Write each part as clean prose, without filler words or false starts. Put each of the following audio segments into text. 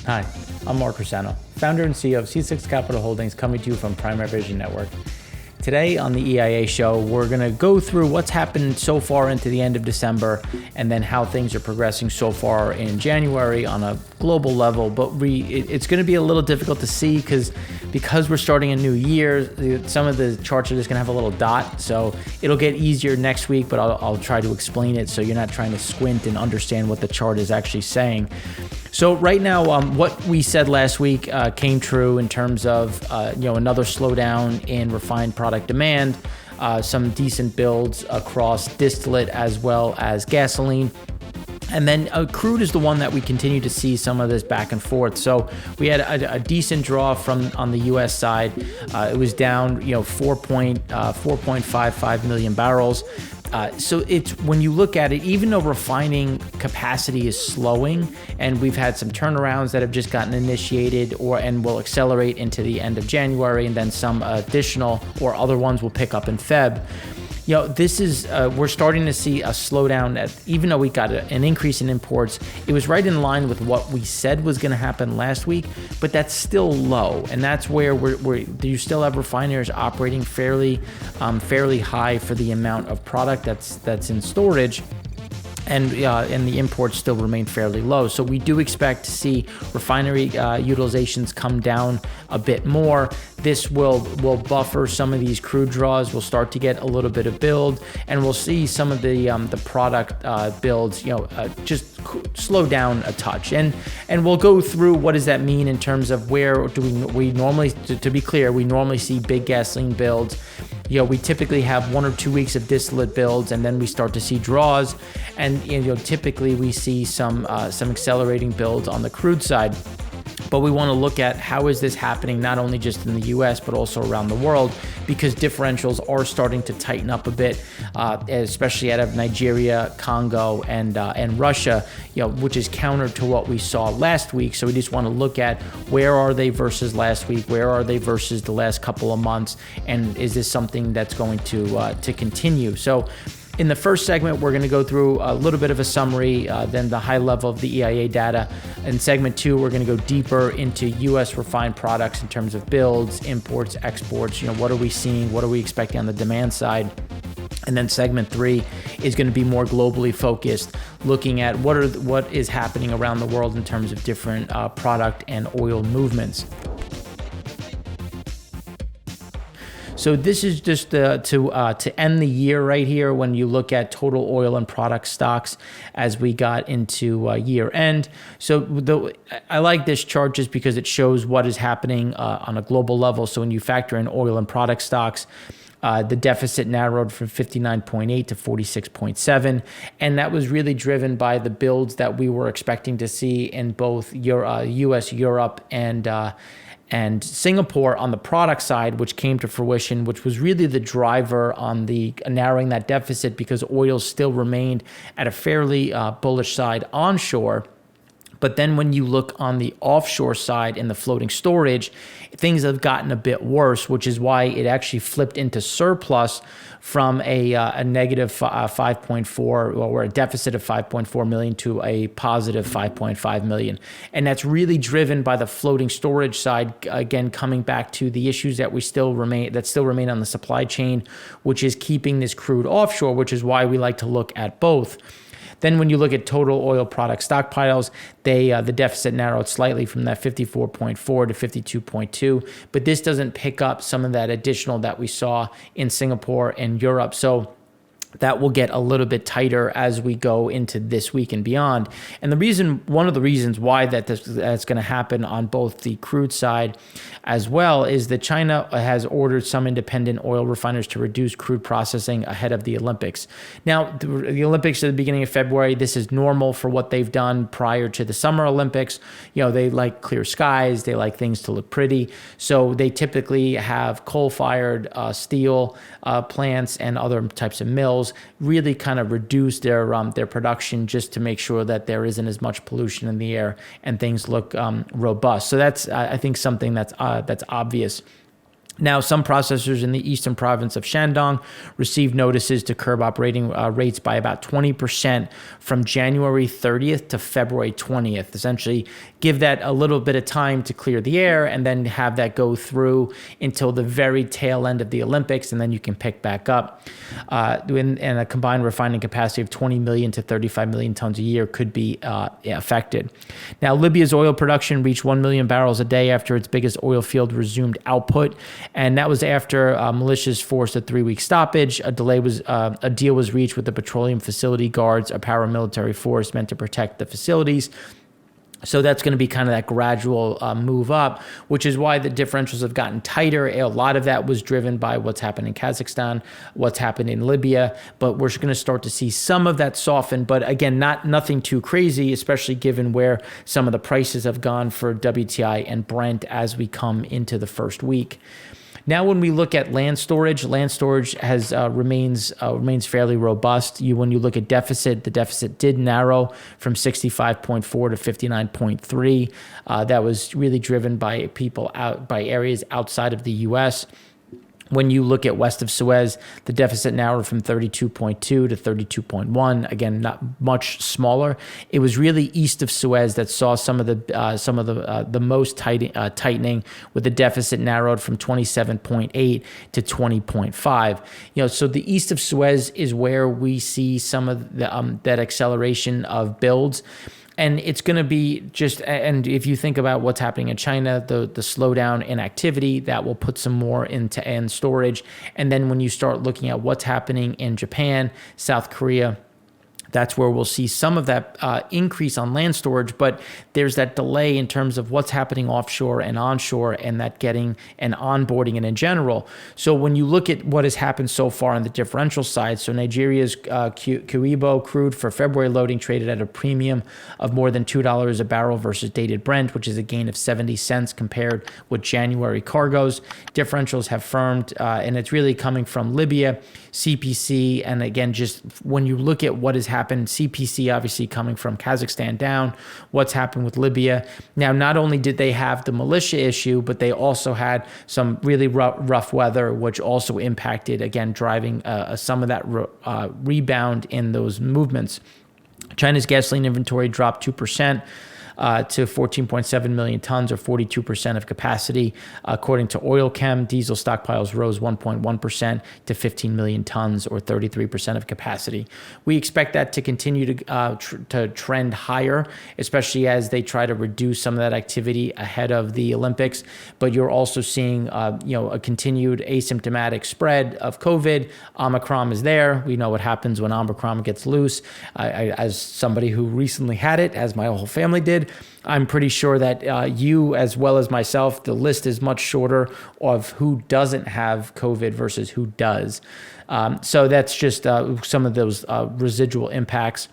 Hi, I'm Mark Rossano, founder and CEO of C6 Capital Holdings, coming to you from Primary Vision Network. Today on the EIA show, we're going to go through what's happened so far into the end of December and then how things are progressing so far in January on a global level. But it's going to be a little difficult to see because we're starting a new year. Some of the charts are just going to have a little dot. So it'll get easier next week, but I'll try to explain it so you're not trying to squint and understand what the chart is actually saying. So right now, what we said last week came true in terms of another slowdown in refined product demand, some decent builds across distillate as well as gasoline. And then crude is the one that we continue to see some of this back and forth. So we had a decent draw on the U.S. side. It was down 4.55 million barrels. So it's when you look at it, even though refining capacity is slowing, and we've had some turnarounds that have just gotten initiated and will accelerate into the end of January, and then some additional or other ones will pick up in Feb. This is we're starting to see a slowdown. Even though we got an increase in imports, it was right in line with what we said was going to happen last week, but that's still low, and that's where you still have refiners operating fairly high for the amount of product that's in storage. And the imports still remain fairly low. So we do expect to see refinery utilizations come down a bit more. This will buffer some of these crude draws. We'll start to get a little bit of build, and we'll see some of the product builds, just slow down a touch. And we'll go through what does that mean in terms of where do we normally, to be clear, we normally see big gasoline builds. We typically have 1 or 2 weeks of distillate builds, and then we start to see draws. And typically we see some accelerating builds on the crude side. But we want to look at how is this happening, not only just in the U.S., but also around the world, because differentials are starting to tighten up a bit, especially out of Nigeria, Congo, and Russia, which is counter to what we saw last week. So we just want to look at where are they versus last week, where are they versus the last couple of months, and is this something that's going to continue? So in the first segment, we're going to go through a little bit of a summary, then the high level of the EIA data. In segment 2, we're going to go deeper into U.S. refined products in terms of builds, imports, exports. What are we seeing? What are we expecting on the demand side? And then segment 3 is going to be more globally focused, looking at what is happening around the world in terms of different product and oil movements. So this is just to end the year right here when you look at total oil and product stocks as we got into year end. So I like this chart just because it shows what is happening on a global level. So when you factor in oil and product stocks, the deficit narrowed from 59.8 to 46.7, and that was really driven by the builds that we were expecting to see in both U.S., Europe, and Singapore on the product side, which came to fruition, which was really the driver on the narrowing that deficit because oil still remained at a fairly bullish side onshore. But then when you look on the offshore side in the floating storage, things have gotten a bit worse, which is why it actually flipped into surplus from a negative 5.4 or a deficit of 5.4 million to a positive 5.5 million. And that's really driven by the floating storage side, again, coming back to the issues that still remain on the supply chain, which is keeping this crude offshore, which is why we like to look at both. Then when you look at total oil product stockpiles, the deficit narrowed slightly from that 54.4 to 52.2, but this doesn't pick up some of that additional that we saw in Singapore and Europe. So that will get a little bit tighter as we go into this week and beyond. And one of the reasons why that's going to happen on both the crude side as well is that China has ordered some independent oil refiners to reduce crude processing ahead of the Olympics. Now, the Olympics at the beginning of February, this is normal for what they've done prior to the Summer Olympics. They like clear skies. They like things to look pretty. So they typically have coal-fired steel plants and other types of mills really kind of reduce their production just to make sure that there isn't as much pollution in the air and things look robust. So that's I think something that's obvious. Now, some processors in the eastern province of Shandong received notices to curb operating rates by about 20% from January 30th to February 20th. Essentially, give that a little bit of time to clear the air and then have that go through until the very tail end of the Olympics, and then you can pick back up. And a combined refining capacity of 20 million to 35 million tons a year could be affected. Now, Libya's oil production reached 1 million barrels a day after its biggest oil field resumed output. And that was after militias forced a 3-week stoppage. A deal was reached with the Petroleum Facility Guards, a paramilitary force meant to protect the facilities. So that's going to be kind of that gradual move up, which is why the differentials have gotten tighter. A lot of that was driven by what's happened in Kazakhstan, what's happened in Libya, but we're going to start to see some of that soften. But again, nothing too crazy, especially given where some of the prices have gone for WTI and Brent as we come into the first week. Now, when we look at land storage has remains fairly robust. When you look at deficit, the deficit did narrow from 65.4 to 59.3. That was really driven by areas outside of the U.S. When you look at west of Suez, the deficit narrowed from 32.2 to 32.1. Again, not much smaller. It was really east of Suez that saw some of the most tightening, with the deficit narrowed from 27.8 to 20.5. So the east of Suez is where we see some of that acceleration of builds. And it's going to be and if you think about what's happening in China, the slowdown in activity, that will put some more into end storage. And then when you start looking at what's happening in Japan, South Korea, that's where we'll see some of that increase on land storage, but there's that delay in terms of what's happening offshore and onshore, and that getting and onboarding and in general. So when you look at what has happened so far on the differential side, so Nigeria's Cuibo crude for February loading traded at a premium of more than $2 a barrel versus dated Brent, which is a gain of 70 cents compared with January cargoes. Differentials have firmed, and it's really coming from Libya, CPC, and again, just when you look at what has happened, CPC obviously coming from Kazakhstan down, what's happened with Libya. Now, not only did they have the militia issue, but they also had some really rough weather, which also impacted, again, driving some of that rebound in those movements. China's gasoline inventory dropped 2%. To 14.7 million tons, or 42% of capacity. According to Oil Chem, diesel stockpiles rose 1.1% to 15 million tons, or 33% of capacity. We expect that to continue to trend higher, especially as they try to reduce some of that activity ahead of the Olympics. But you're also seeing a continued asymptomatic spread of COVID. Omicron is there. We know what happens when Omicron gets loose. As somebody who recently had it, as my whole family did, I'm pretty sure that you, as well as myself, the list is much shorter of who doesn't have COVID versus who does. So that's just some of those residual impacts.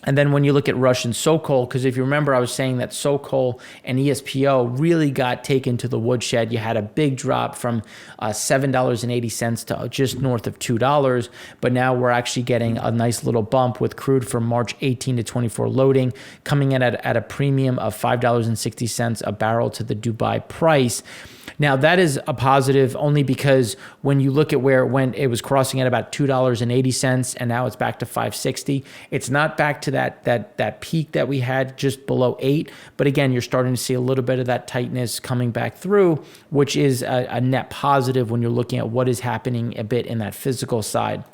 And then when you look at Russian SOCOL, because if you remember, I was saying that SOCOL and ESPO really got taken to the woodshed. You had a big drop from $7.80 to just north of $2. But now we're actually getting a nice little bump with crude from March 18 to 24 loading, coming in at a premium of $5.60 a barrel to the Dubai price. Now, that is a positive only because when you look at where it went, it was crossing at about $2.80, and now it's back to $5.60. It's not back to that peak that we had just below $8, but again, you're starting to see a little bit of that tightness coming back through, which is a net positive when you're looking at what is happening a bit in that physical side.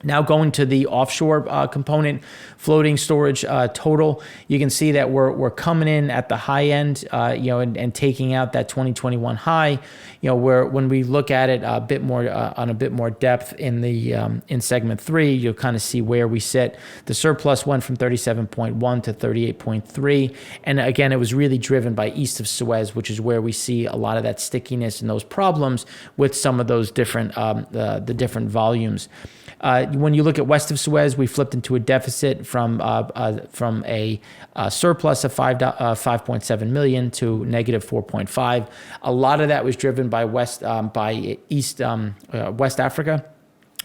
Now going to the offshore component, floating storage total, you can see that we're coming in at the high end, and taking out that 2021 high. Where when we look at it a bit more on a bit more depth in the in segment 3, you'll kind of see where we sit. The surplus went from 37.1 to 38.3, and again, it was really driven by east of Suez, which is where we see a lot of that stickiness and those problems with some of those different the different volumes. When you look at west of Suez, we flipped into a deficit from a surplus of 5.7 million to negative 4.5. A lot of that was driven by West Africa.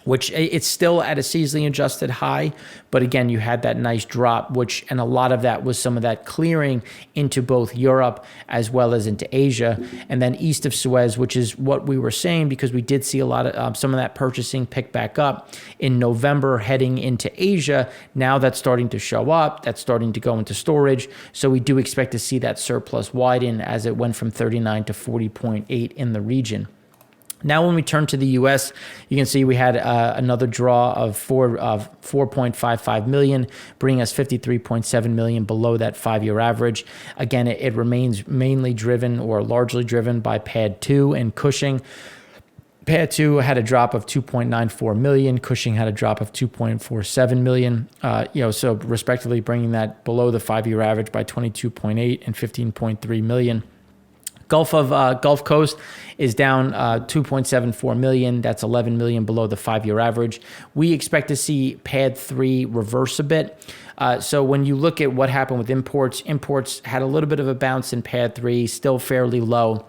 which it's still at a seasonally adjusted high. But again, you had that nice drop, and a lot of that was some of that clearing into both Europe as well as into Asia. And then east of Suez, which is what we were saying, because we did see a lot of some of that purchasing pick back up in November heading into Asia. Now that's starting to show up. That's starting to go into storage. So we do expect to see that surplus widen as it went from 39 to 40.8 in the region. Now, when we turn to the U.S., you can see we had another draw of 4.55 million, bringing us 53.7 million below that 5-year average. Again, it remains mainly driven or largely driven by Pad 2 and Cushing. Pad 2 had a drop of 2.94 million. Cushing had a drop of 2.47 million. So respectively bringing that below the 5-year average by 22.8 and 15.3 million. Gulf Coast is down 2.74 million. That's 11 million below the 5-year average. We expect to see Pad 3 reverse a bit. So when you look at what happened with imports had a little bit of a bounce in Pad 3, still fairly low,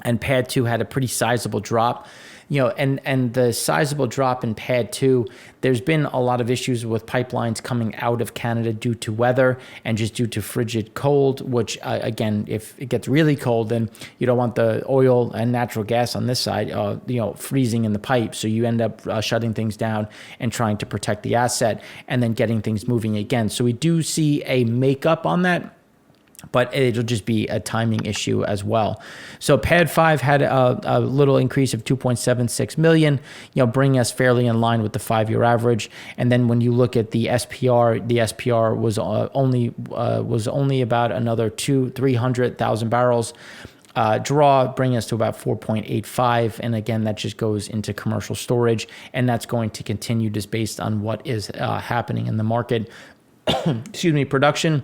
and Pad 2 had a pretty sizable drop. And the sizable drop in Pad 2, there's been a lot of issues with pipelines coming out of Canada due to weather and just due to frigid cold, which, again, if it gets really cold, then you don't want the oil and natural gas on this side, freezing in the pipe. So you end up shutting things down and trying to protect the asset and then getting things moving again. So we do see a makeup on that, but it'll just be a timing issue as well. So Pad 5 had a little increase of 2.76 million, bringing us fairly in line with the 5-year average. And then when you look at the SPR was only about another 300,000 barrels. Draw, bringing us to about 4.85. And again, that just goes into commercial storage, and that's going to continue just based on what is happening in the market. Production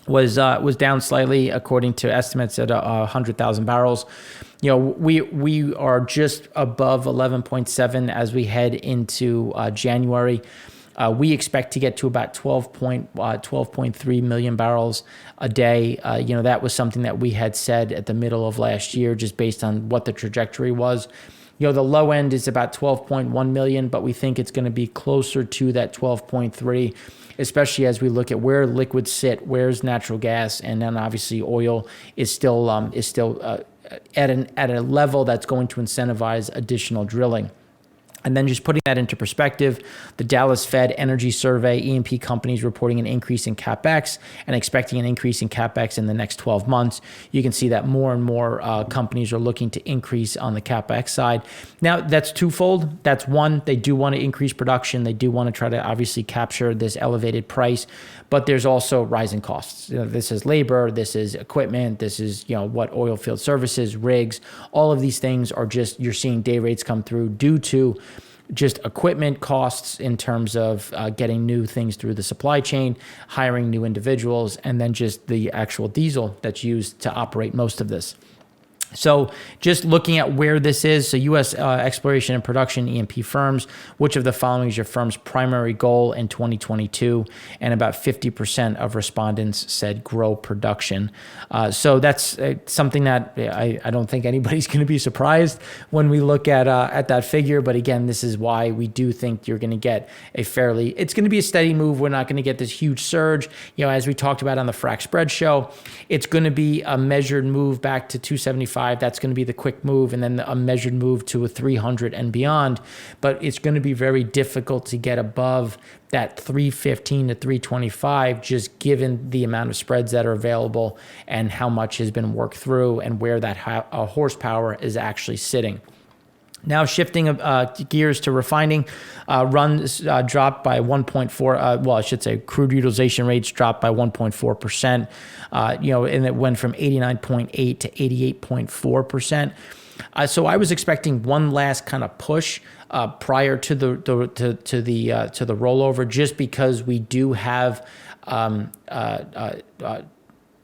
was down slightly according to estimates at 100,000 barrels. We are just above 11.7 as we head into January. We expect to get to about 12.3 million barrels a day. That was something that we had said at the middle of last year, just based on what the trajectory was. The low end is about 12.1 million, but we think it's going to be closer to that 12.3, especially as we look at where liquids sit, where's natural gas, and then obviously oil is still at a level that's going to incentivize additional drilling. And then just putting that into perspective, the Dallas Fed Energy Survey, E&P companies reporting an increase in CapEx and expecting an increase in CapEx in the next 12 months. You can see that more and more companies are looking to increase on the CapEx side. Now, that's twofold. That's one, they do want to increase production. They do want to try to obviously capture this elevated price, but there's also rising costs. This is labor, this is equipment, this is what oil field services, rigs, all of these things are just, you're seeing day rates come through due to just equipment costs in terms of getting new things through the supply chain, hiring new individuals, and then just the actual diesel that's used to operate most of this. So just looking at where this is, so U.S. exploration and production E&P firms, which of the following is your firm's primary goal in 2022? And about 50% of respondents said grow production. So that's something that I don't think anybody's going to be surprised when we look at that figure. But again, this is why we do think you're going to get it's going to be a steady move. We're not going to get this huge surge. As we talked about on the Frac Spread Show, it's going to be a measured move back to 275. That's going to be the quick move, and then a measured move to a 300 and beyond. But it's going to be very difficult to get above that 315 to 325, just given the amount of spreads that are available and how much has been worked through and where that horsepower is actually sitting. Now shifting gears to refining, runs dropped by 1.4. Crude utilization rates dropped by 1.4%. And it went from 89.8 to 88.4%. So I was expecting one last kind of push prior to the rollover, just because we do have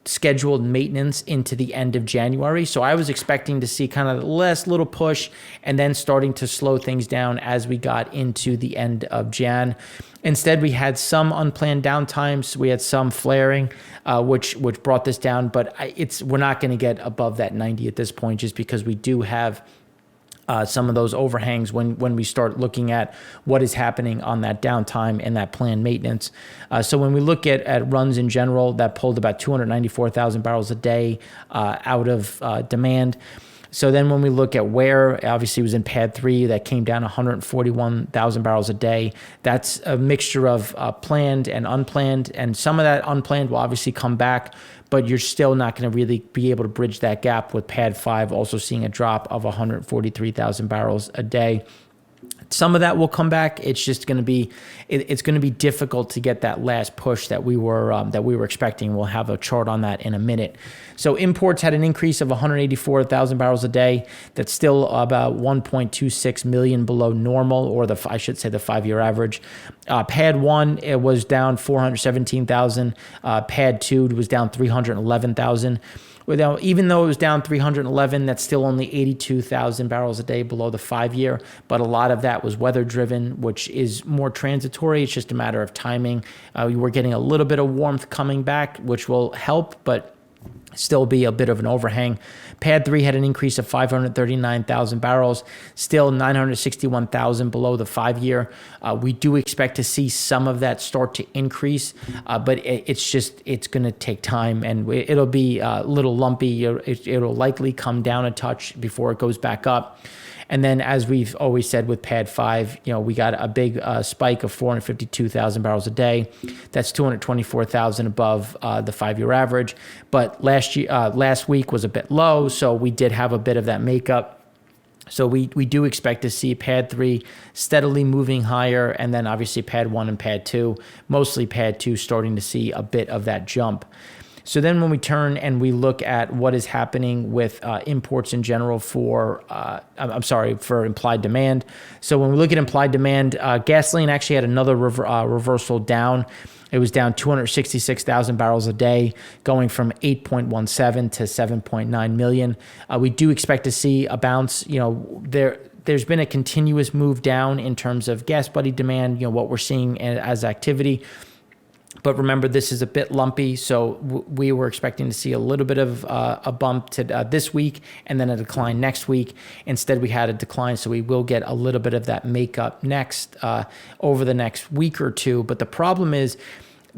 scheduled maintenance into the end of January. So I was expecting to see kind of less little push and then starting to slow things down as we got into the end of Jan. Instead, we had some unplanned downtimes. We had some flaring, which brought this down, but we're not going to get above that 90 at this point, just because we do have some of those overhangs when we start looking at what is happening on that downtime and that planned maintenance. So when we look at runs in general, that pulled about 294,000 barrels a day out of demand. So then when we look at where, obviously it was in pad 3, that came down 141,000 barrels a day. That's a mixture of planned and unplanned, and some of that unplanned will obviously come back, but you're still not going to really be able to bridge that gap with pad 5 also seeing a drop of 143,000 barrels a day. Some of that will come back. It's just going to be, it's going to be difficult to get that last push that we were expecting. We'll have a chart on that in a minute. So imports had an increase of 184,000 barrels a day. That's still about 1.26 million below normal, or I should say the 5-year average. Pad 1, it was down 417,000. Pad 2 was down 311,000. Even though it was down 311, that's still only 82,000 barrels a day below the 5-year. But a lot of that was weather driven, which is more transitory. It's just a matter of timing. You were getting a little bit of warmth coming back, which will help, but still be a bit of an overhang. Pad 3 had an increase of 539,000 barrels, still 961,000 below the 5-year. We do expect to see some of that start to increase, but it's going to take time, and it'll be a little lumpy. It'll likely come down a touch before it goes back up. And then, as we've always said with Pad 5, we got a big spike of 452,000 barrels a day. That's 224,000 above the 5-year average. But last week was a bit low, so we did have a bit of that makeup. So we do expect to see Pad 3 steadily moving higher, and then obviously Pad 1 and Pad 2, mostly Pad 2 starting to see a bit of that jump. So then when we turn and we look at what is happening with imports in general for implied demand. So when we look at implied demand, gasoline actually had another reversal down. It was down 266,000 barrels a day, going from 8.17 to 7.9 million. We do expect to see a bounce. There's been a continuous move down in terms of gas buddy demand, what we're seeing as activity. But remember, this is a bit lumpy, so we were expecting to see a little bit of a bump to this week and then a decline next week. Instead, we had a decline, so we will get a little bit of that makeup next over the next week or two. But the problem is,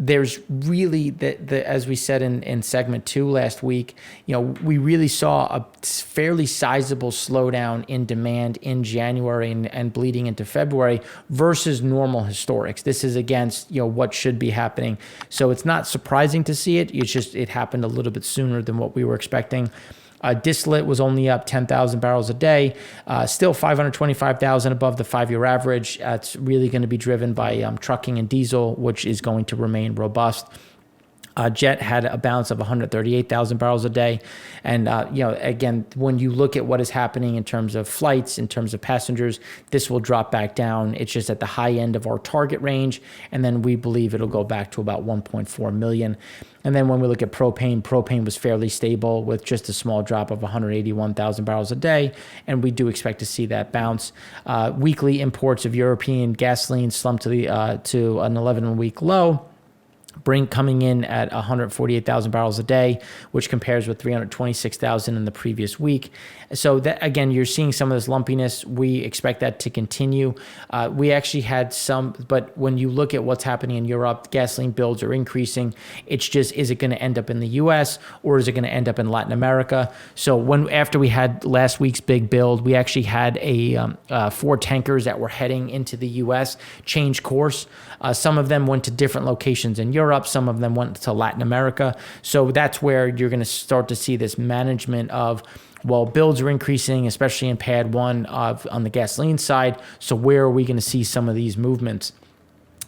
there's really, as we said in segment 2 last week, we really saw a fairly sizable slowdown in demand in January and bleeding into February versus normal historics. This is against what should be happening. So it's not surprising to see it. It's just it happened a little bit sooner than what we were expecting. Distillate was only up 10,000 barrels a day, still 525,000 above the 5-year average. It's really going to be driven by trucking and diesel, which is going to remain robust. Jet had a balance of 138,000 barrels a day. And, again, when you look at what is happening in terms of flights, in terms of passengers, this will drop back down. It's just at the high end of our target range. And then we believe it'll go back to about 1.4 million. And then when we look at propane was fairly stable with just a small drop of 181,000 barrels a day. And we do expect to see that bounce. Weekly imports of European gasoline slumped to an 11-week low, coming in at 148,000 barrels a day, which compares with 326,000 in the previous week. So that, again, you're seeing some of this lumpiness. We expect that to continue. We actually had some, but when you look at what's happening in Europe, gasoline builds are increasing. It's just, is it going to end up in the U.S. or is it going to end up in Latin America? So after we had last week's big build, we actually had 4 tankers that were heading into the U.S. change course. Some of them went to different locations in Europe. Some of them went to Latin America. So that's where you're going to start to see this management of, well, builds are increasing, especially in Pad 1 on the gasoline side. So where are we going to see some of these movements?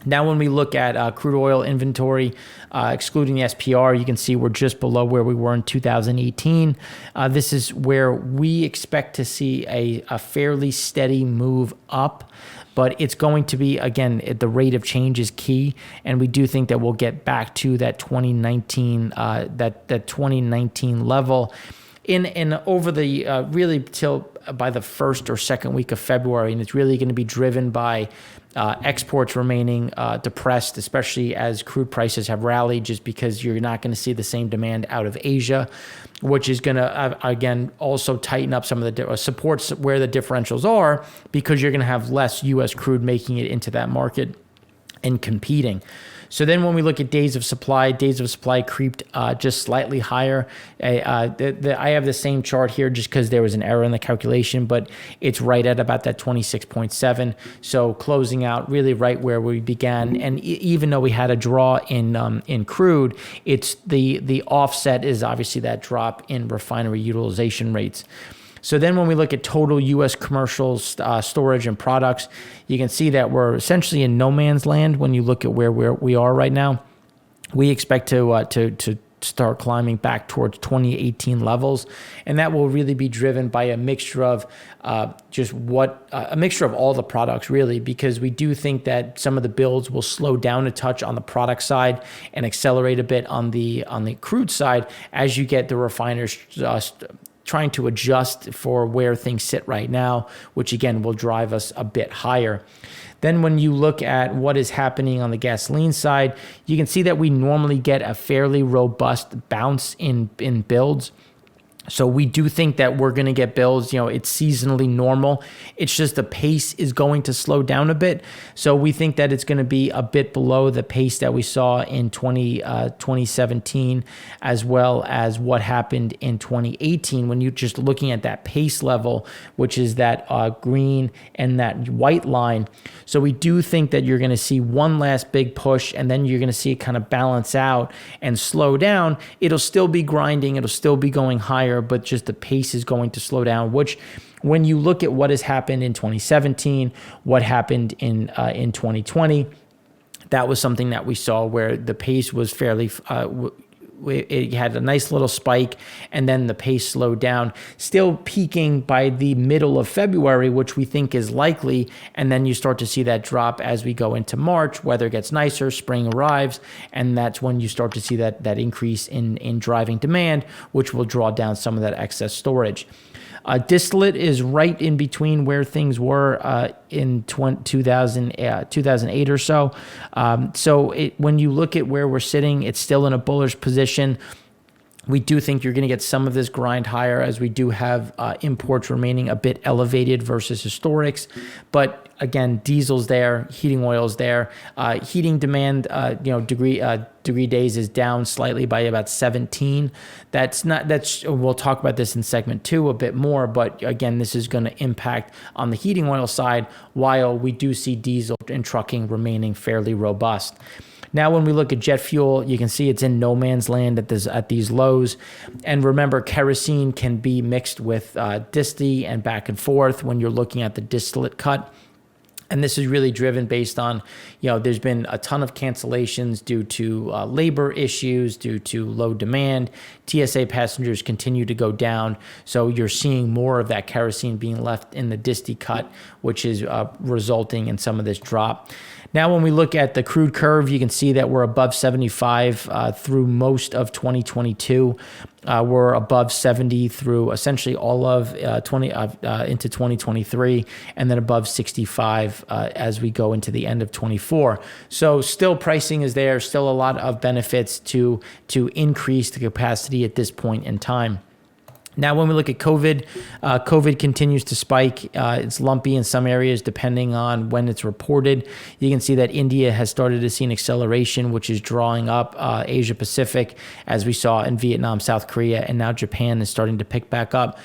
Now, when we look at crude oil inventory, excluding the SPR, you can see we're just below where we were in 2018. This is where we expect to see a fairly steady move up. But it's going to be, again, the rate of change is key, and we do think that we'll get back to that 2019 level in over the really till by the first or second week of February, and it's really going to be driven by exports remaining depressed, especially as crude prices have rallied, just because you're not going to see the same demand out of Asia, which is going to, again, also tighten up some of the supports where the differentials are, because you're going to have less U.S. crude making it into that market and competing. So then when we look at days of supply creeped just slightly higher. I have the same chart here just because there was an error in the calculation, but it's right at about that 26.7. So closing out really right where we began. And even though we had a draw in crude, it's the offset is obviously that drop in refinery utilization rates. So then when we look at total U.S. commercial storage and products, you can see that we're essentially in no man's land when you look at where we are right now. We expect to start climbing back towards 2018 levels, and that will really be driven by a mixture of a mixture of all the products, really, because we do think that some of the builds will slow down a touch on the product side and accelerate a bit on the crude side as you get the refiners trying to adjust for where things sit right now, which again will drive us a bit higher. Then when you look at what is happening on the gasoline side, you can see that we normally get a fairly robust bounce in builds. So we do think that we're going to get builds, it's seasonally normal. It's just the pace is going to slow down a bit. So we think that it's going to be a bit below the pace that we saw in 2017, as well as what happened in 2018 when you're just looking at that pace level, which is that green and that white line. So we do think that you're going to see one last big push, and then you're going to see it kind of balance out and slow down. It'll still be grinding. It'll still be going higher, but just the pace is going to slow down, which when you look at what has happened in 2017, what happened in 2020, that was something that we saw where the pace was fairly it had a nice little spike, and then the pace slowed down, still peaking by the middle of February, which we think is likely. And then you start to see that drop as we go into March. Weather gets nicer, spring arrives, and that's when you start to see that increase in driving demand, which will draw down some of that excess storage. Distillate is right in between where things were in 2008 or so. When you look at where we're sitting, it's still in a bullish position. We do think you're going to get some of this grind higher, as we do have imports remaining a bit elevated versus historics. But again, diesel's there, heating oil's there. Heating demand, degree days is down slightly by about 17. We'll talk about this in segment 2 a bit more, but again, this is going to impact on the heating oil side, while we do see diesel and trucking remaining fairly robust. Now, when we look at jet fuel, you can see it's in no man's land at these lows. And remember, kerosene can be mixed with disti and back and forth when you're looking at the distillate cut. And this is really driven based on, there's been a ton of cancellations due to labor issues, due to low demand. TSA passengers continue to go down. So you're seeing more of that kerosene being left in the disti cut, which is resulting in some of this drop. Now, when we look at the crude curve, you can see that we're above 75 through most of 2022. We're above 70 through essentially all of into 2023, and then above 65 as we go into the end of 24. So still pricing is there, still a lot of benefits to increase the capacity at this point in time. Now, when we look at COVID, COVID continues to spike. It's lumpy in some areas depending on when it's reported. You can see that India has started to see an acceleration, which is drawing up Asia Pacific, as we saw in Vietnam, South Korea, and now Japan is starting to pick back up.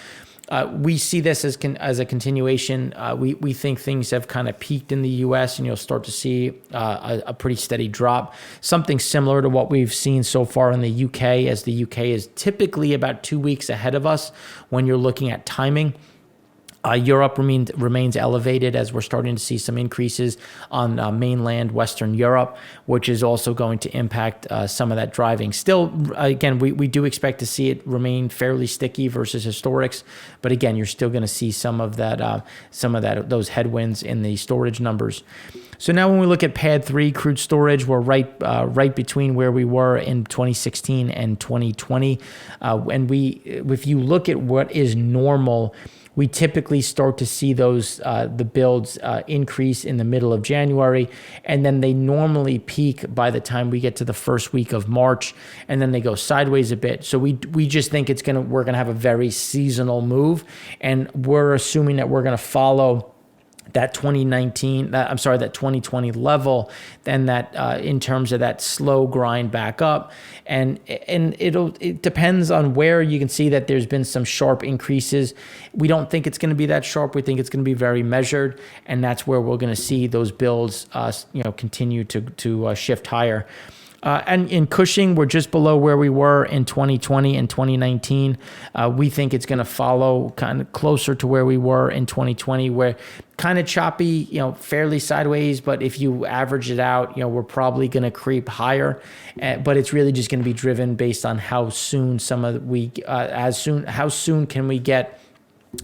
We see this as a continuation. We think things have kind of peaked in the U.S., and you'll start to see a pretty steady drop. Something similar to what we've seen so far in the U.K., as the U.K. is typically about 2 weeks ahead of us when you're looking at timing. Europe remains elevated, as we're starting to see some increases on mainland Western Europe, which is also going to impact some of that driving. Still, again, we do expect to see it remain fairly sticky versus historics, but again, you're still going to see some of those headwinds in the storage numbers. So now when we look at PADD 3 crude storage, we're right between where we were in 2016 and 2020. If you look at what is normal, We typically start to see those the builds increase in the middle of January, and then they normally peak by the time we get to the first week of March, and then they go sideways a bit. So we just think we're gonna have a very seasonal move, and we're assuming that we're gonna follow that 2020 level, then that in terms of that slow grind back up, and it depends on where. You can see that there's been some sharp increases. We don't think it's going to be that sharp. We think it's going to be very measured, and that's where we're going to see those builds continue to shift higher. And in Cushing, we're just below where we were in 2020 and 2019. We think it's going to follow kind of closer to where we were in 2020, where kind of choppy, fairly sideways. But if you average it out, we're probably going to creep higher. But it's really just going to be driven based on how soon how soon can we get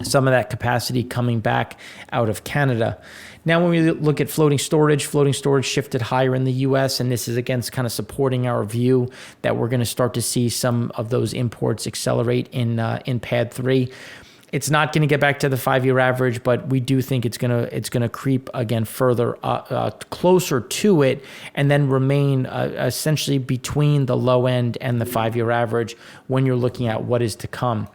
some of that capacity coming back out of Canada. Now, when we look at floating storage shifted higher in the U.S., and this is against kind of supporting our view that we're going to start to see some of those imports accelerate in PADD 3. It's not going to get back to the 5-year average, but we do think it's gonna creep again further closer to it, and then remain essentially between the low end and the 5-year average when you're looking at what is to come.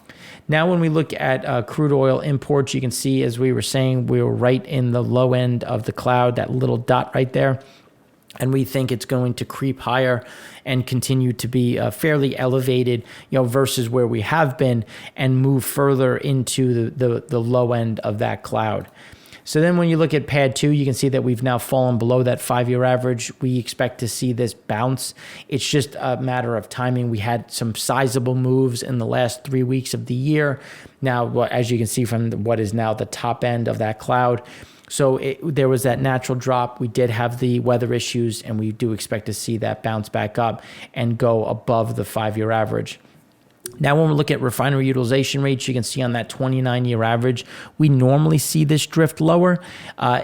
Now, when we look at crude oil imports, you can see, as we were saying, we were right in the low end of the cloud, that little dot right there. And we think it's going to creep higher and continue to be fairly elevated, versus where we have been, and move further into the low end of that cloud. So then when you look at PADD 2, you can see that we've now fallen below that 5-year average. We expect to see this bounce. It's just a matter of timing. We had some sizable moves in the last 3 weeks of the year. Now, as you can see from what is now the top end of that cloud, so there was that natural drop. We did have the weather issues, and we do expect to see that bounce back up and go above the 5-year average. Now, when we look at refinery utilization rates, you can see on that 29-year average, we normally see this drift lower.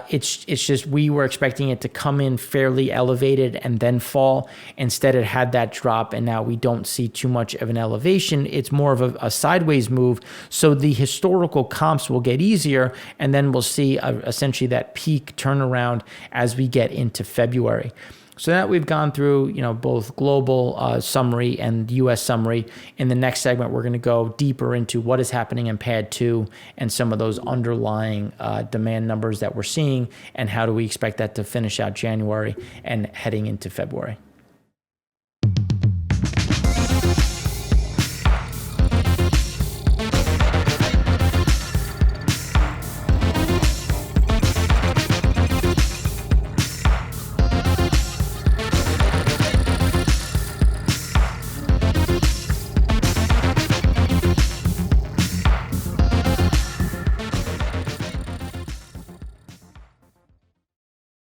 It's just we were expecting it to come in fairly elevated and then fall. Instead, it had that drop, and now we don't see too much of an elevation. It's more of a sideways move. So the historical comps will get easier, and then we'll see essentially that peak turnaround as we get into February. So that we've gone through, both global summary and U.S. summary. In the next segment, we're going to go deeper into what is happening in PADD 2 and some of those underlying demand numbers that we're seeing, and how do we expect that to finish out January and heading into February.